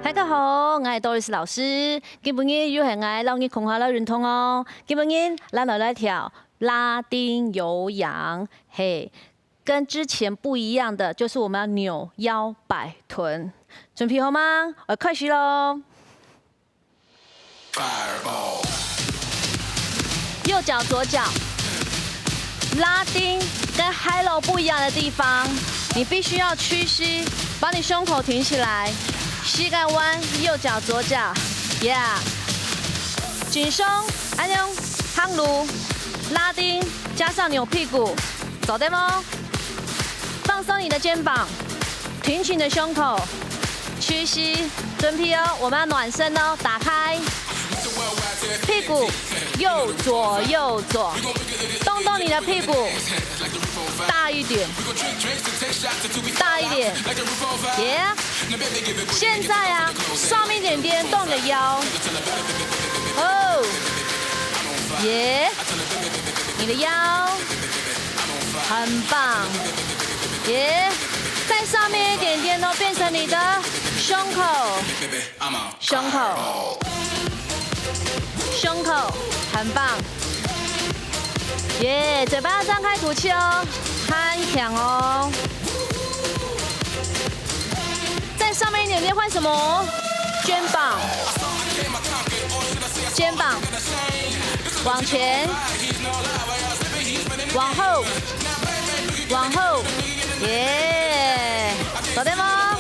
大家好，我係 Doris 老師。今日又係我老你空下老運動哦。今日咱來跳拉丁有氧，嘿，跟之前不一樣的就是我們要扭腰擺臀。準備好嗎？我開始嘍。右腳左腳，拉丁跟 high low 不一樣的地方，你必須要屈膝，把你胸口挺起來。 膝蓋彎，右腳左腳 ，yeah， 緊胸，安樣，夯擼，拉丁，加上扭屁股，走對嗎？放鬆你的肩膀，挺起你的胸口，屈膝，準備哦，我們要暖身哦，打開，屁股右左右左，動動你的屁股，大一點，大一點 ，yeah。 现在啊，上面一点点，动你的腰。哦，耶，你的腰很棒，耶，再上面一点点都变成你的胸口，胸口，胸口，很棒，耶，嘴巴要张开吐气哦，很强哦。 再上面一点点换什么？肩膀，肩膀，往前，往后，往后，耶，搞定吗？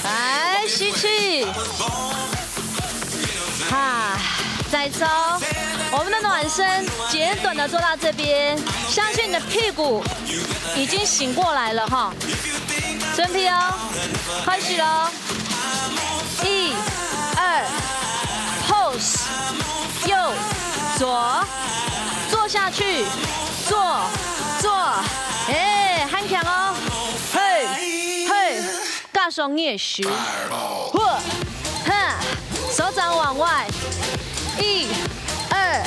来吸气，哈，再抽。我们的暖身简短的做到这边，相信你的屁股已经醒过来了哈。 准备哦，开始喽！一、二 ，pose， 右、左，坐下去，坐，哎，很强哦！嘿，嘿，加上逆时，嚯，哈，手掌往外，一、二，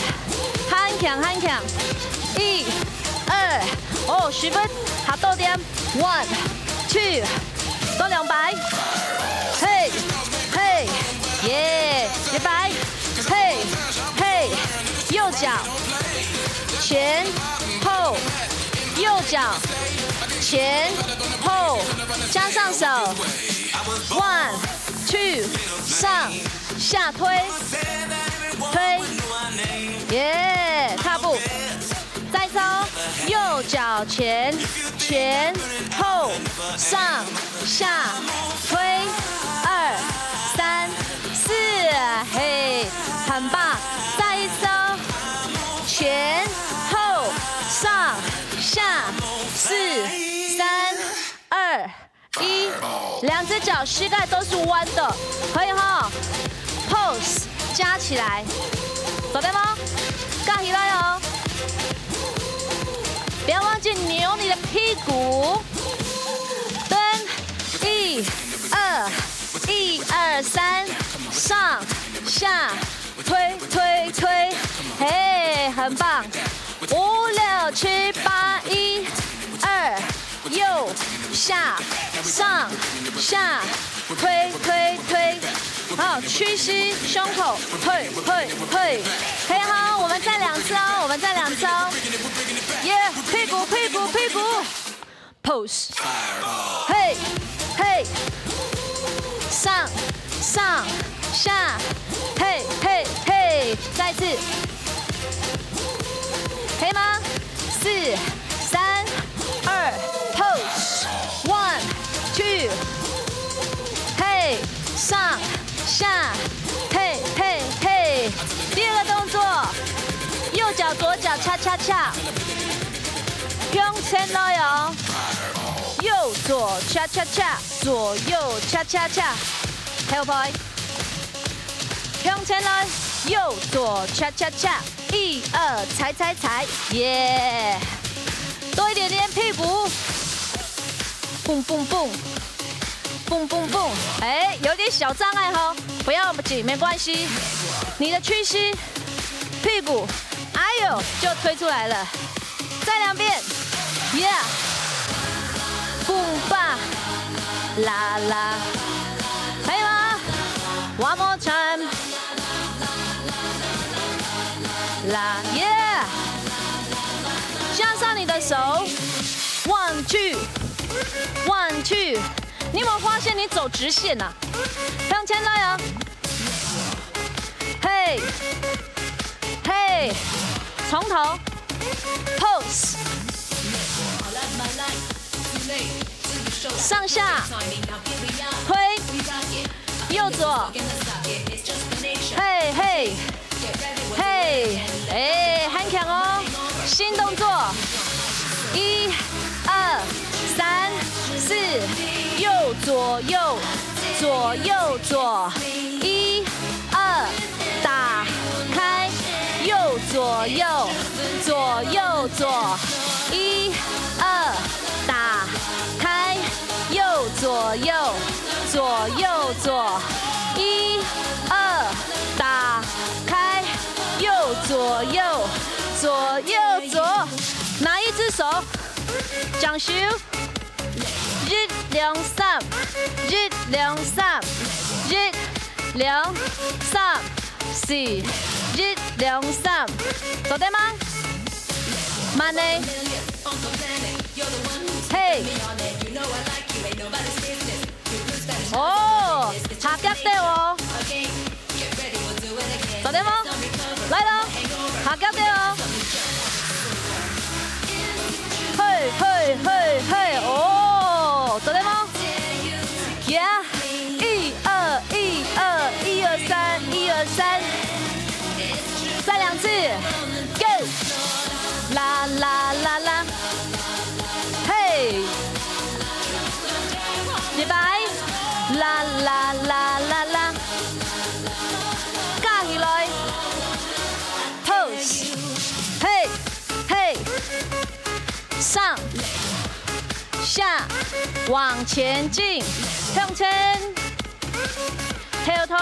很强，很强，一、二，哦，10分，好到点 ，1。 去，多200，嘿，嘿，耶，100，嘿，嘿，右脚，前后，右脚，前后，加上手 ，1 2，上下推，推，耶，踏步。 再抽，右脚前后上下推，2、3、4，嘿，很棒！再一抽，前后上下4、3、2、1，两只脚膝盖都是弯的，可以哈 ？pose 加起来，走对吗？杠起来哦！ 不要忘记扭你的屁股，蹲，1、2、3，上下推，嘿，很棒，5、6、7、8、1、2，右下上下推，好，屈膝胸口，推，可以好，我们再2次哦，我们再2次哦。 耶，屁股，pose， 嘿，嘿，上下，嘿，再一次，可以吗？4、3、2 ，pose， 1、2， 嘿，上下，嘿，第二个动作，右脚左脚恰恰恰。 向前来哦，右左恰恰恰，左右恰恰恰，还有拍，向前来，右左恰恰恰，1、2，踩，耶！多一点点屁股，蹦，哎，有点小障碍哈，不要紧，没关系，你的屈膝，屁股，哎呦，就推出来了。再2遍， Yeah， boom ba， 啦啦，可以吗 ？One more time， 啦 ，Yeah， 加上你的手 ，one two， one two， 你有没有发现你走直线呐？向前来啊！嘿，嘿，从头 ，pose。上下推，右左，嘿嘿嘿，哎，很强哦！新动作，1、2、3、4，右左右，左右左，1、2，打开，右左右，左右左，1、2，打开。右左右，左右左，1、2，打开，右左右，左右左，哪一只手？掌手，一、2、3，一、2、3，一、2、3、4，一、2、3，做得吗？慢呢？嘿。哦，下腳掉哦，做得嗎？來了，下腳掉哦，嘿嘿嘿嘿，哦，做得嗎 ？Yeah， 1、2、1、2、1、2、3、1、2、3，再2次 ，Go， 啦啦啦啦，嘿。100，啦啦啦啦啦，架起來 ，pose， 嘿嘿，上下往前進，向前，後退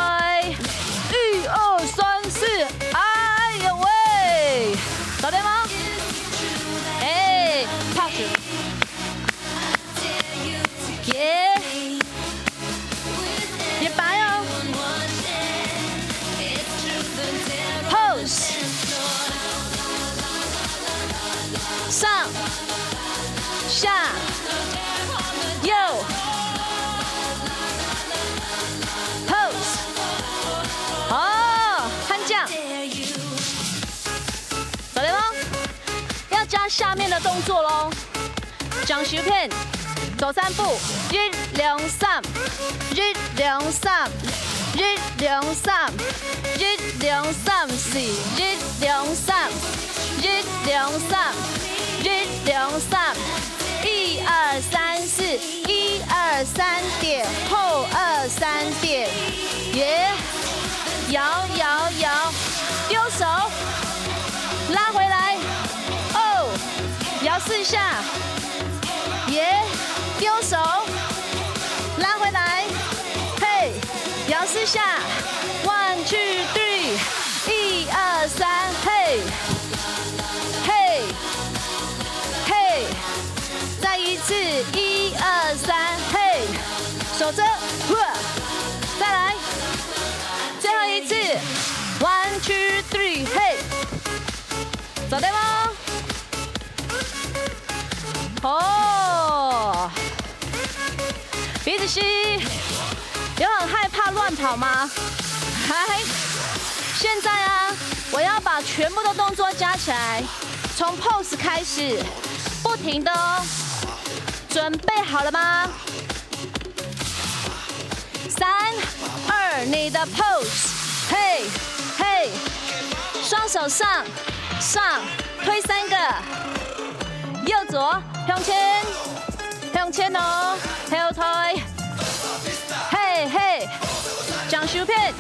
，1、2、3、4，哎呀喂，做得嗎？哎，拍住，耶！也白哦 ，pose， 上下右 ，pose， 哦，悍将，走了吗？要加下面的动作喽，掌手片。走3步，1、2、3， 1、2、3， 1、2、3， 1、2、3、4， 1、2、3， 1、2、3， 1、2、3， 1、2、3、4， 1、2、3點，後2、3點，耶，搖搖搖，丟手，拉回來，哦，搖4下，耶。丢手，拉回来，嘿，摇4下 ，1、2、3， 1、2、3，嘿，嘿，嘿，再一次，1、2、3，嘿，手着，再来，最后一次 ，1、2、3，嘿，走对吗？哦。鼻子吸，有很害怕乱跑吗？嗨，现在啊，我要把全部的动作加起来，从 pose 开始，不停的哦。准备好了吗？3、2，你的 pose， 嘿，嘿，双手上，上，推3个，右左向前。向前哦，後退，嘿嘿，掌手片，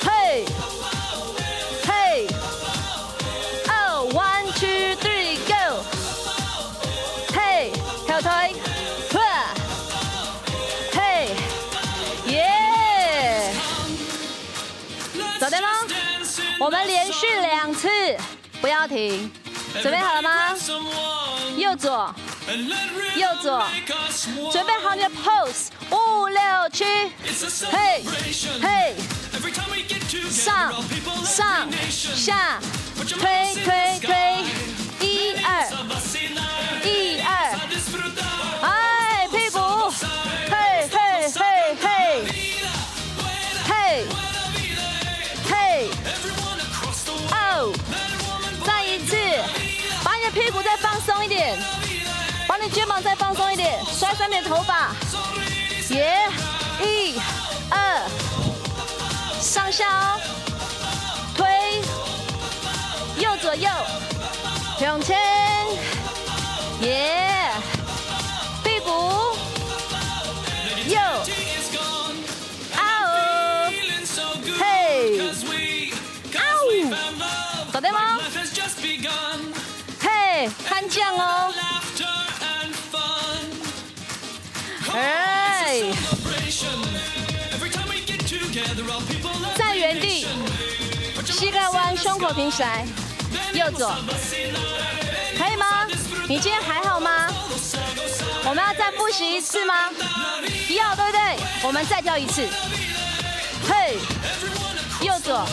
嘿，嘿，哦 ，1、2、3 ，Go， 嘿，後退，嘿，耶，走对吗？我们连续2次，不要停，准备好了吗？右左，右左，准备好你的 pose， 5、6、7，嘿，嘿，上上下，推推推，1、2，1、2，哎，屁股，嘿嘿嘿嘿，嘿，嘿，哦，再一次，把你的屁股再放松一点。把你肩膀再放松一点，甩甩你的头发，耶！1、2，上下哦，推，右左右，向前，耶！屁股，右，啊嘿，啊搞定吗？嘿，看酱哦。哎，在原地，膝盖弯，胸口平起来，右左，可以吗？你今天还好吗？我们要再复习一次吗？要，对不对？我们再跳一次。嘿，右左，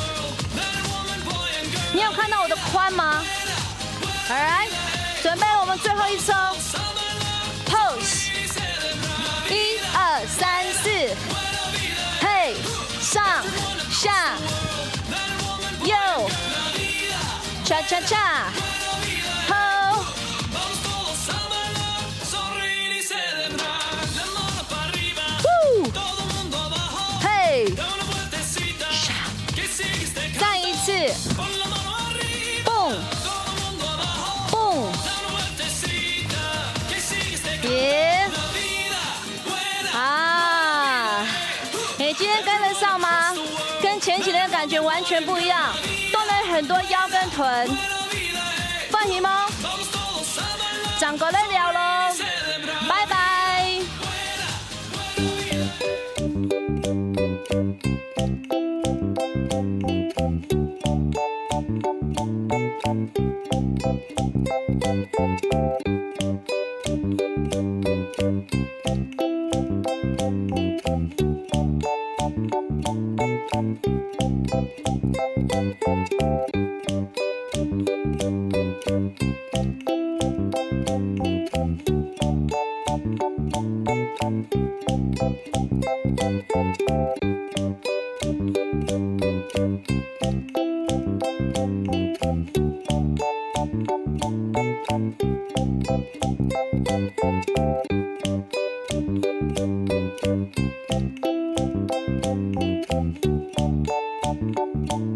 你有看到我的髋吗 ？Alright， 准备我们最后一次哦 ，pose。1、2、3、4，嘿，上下右，恰恰恰，后，嘿，再一次，蹦，蹦，别。你今天跟得上吗？跟前几天的感觉完全不一样，动了很多腰跟臀。放心吗？掌过来聊喽，拜拜。